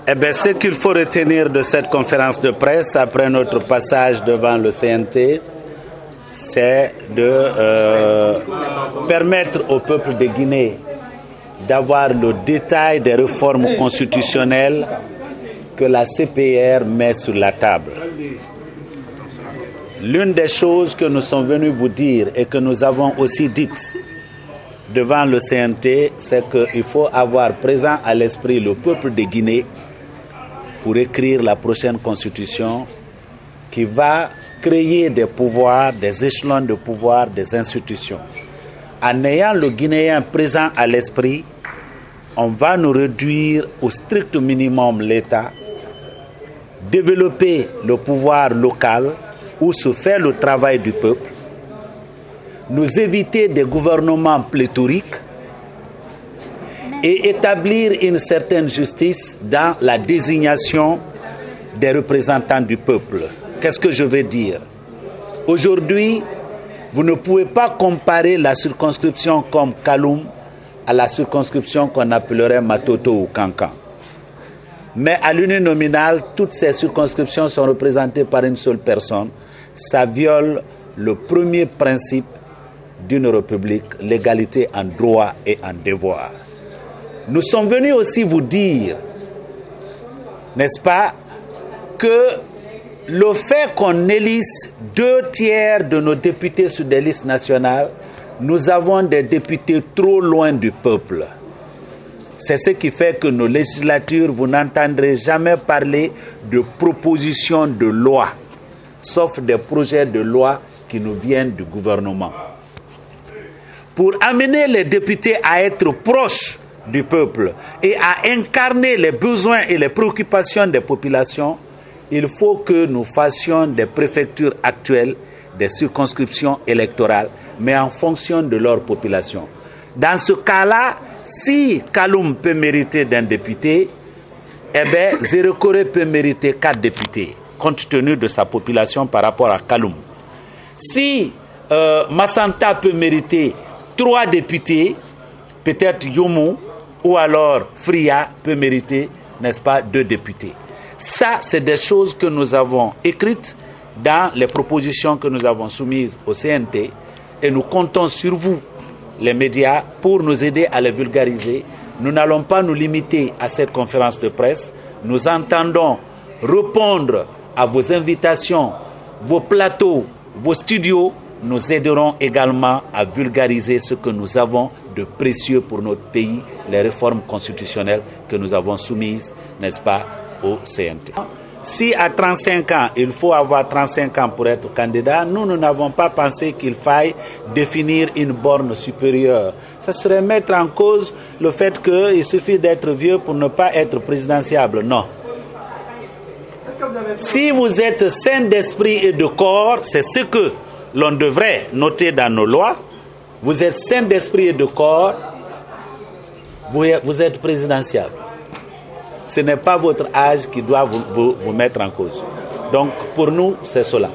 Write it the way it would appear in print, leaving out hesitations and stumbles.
Eh bien, ce qu'il faut retenir de cette conférence de presse après notre passage devant le CNT, c'est de permettre au peuple de Guinée d'avoir le détail des réformes constitutionnelles que la CPR met sur la table. L'une des choses que nous sommes venus vous dire et que nous avons aussi dites devant le CNT, c'est qu'il faut avoir présent à l'esprit le peuple de Guinée pour écrire la prochaine constitution qui va créer des pouvoirs, des échelons de pouvoir, des institutions. En ayant le Guinéen présent à l'esprit, on va nous réduire au strict minimum l'État, développer le pouvoir local où se fait le travail du peuple, nous éviter des gouvernements pléthoriques et établir une certaine justice dans la désignation des représentants du peuple. Qu'est-ce que je veux dire? Aujourd'hui, vous ne pouvez pas comparer la circonscription comme Kaloum à la circonscription qu'on appellerait Matoto ou Kankan. Mais à l'union nominale, toutes ces circonscriptions sont représentées par une seule personne. Ça viole le premier principe d'une république, l'égalité en droit et en devoir. Nous sommes venus aussi vous dire, n'est-ce pas, que le fait qu'on élise 2/3 de nos députés sur des listes nationales, nous avons des députés trop loin du peuple. C'est ce qui fait que nos législatures, vous n'entendrez jamais parler de propositions de loi, sauf des projets de loi qui nous viennent du gouvernement. Pour amener les députés à être proches du peuple et à incarner les besoins et les préoccupations des populations, il faut que nous fassions des préfectures actuelles, des circonscriptions électorales, mais en fonction de leur population. Dans ce cas-là, si Kaloum peut mériter d'un député, eh bien, Zérekore peut mériter 4 députés, compte tenu de sa population par rapport à Kaloum. Si Massanta peut mériter 3 députés, peut-être Youmou ou alors Fria peut mériter, n'est-ce pas, 2 députés. Ça, c'est des choses que nous avons écrites dans les propositions que nous avons soumises au CNT et nous comptons sur vous, les médias, pour nous aider à les vulgariser. Nous n'allons pas nous limiter à cette conférence de presse. Nous entendons répondre à vos invitations, vos plateaux, vos studios. Nous aiderons également à vulgariser ce que nous avons de précieux pour notre pays, les réformes constitutionnelles que nous avons soumises, n'est-ce pas, au CNT. Si à 35 ans, il faut avoir 35 ans pour être candidat, nous n'avons pas pensé qu'il faille définir une borne supérieure. Ça serait mettre en cause le fait qu'il suffit d'être vieux pour ne pas être présidentiable. Non. Si vous êtes sain d'esprit et de corps, c'est ce que l'on devrait noter dans nos lois. Vous êtes sain d'esprit et de corps, vous êtes présidentiable. Ce n'est pas votre âge qui doit vous mettre en cause. Donc, pour nous, c'est cela.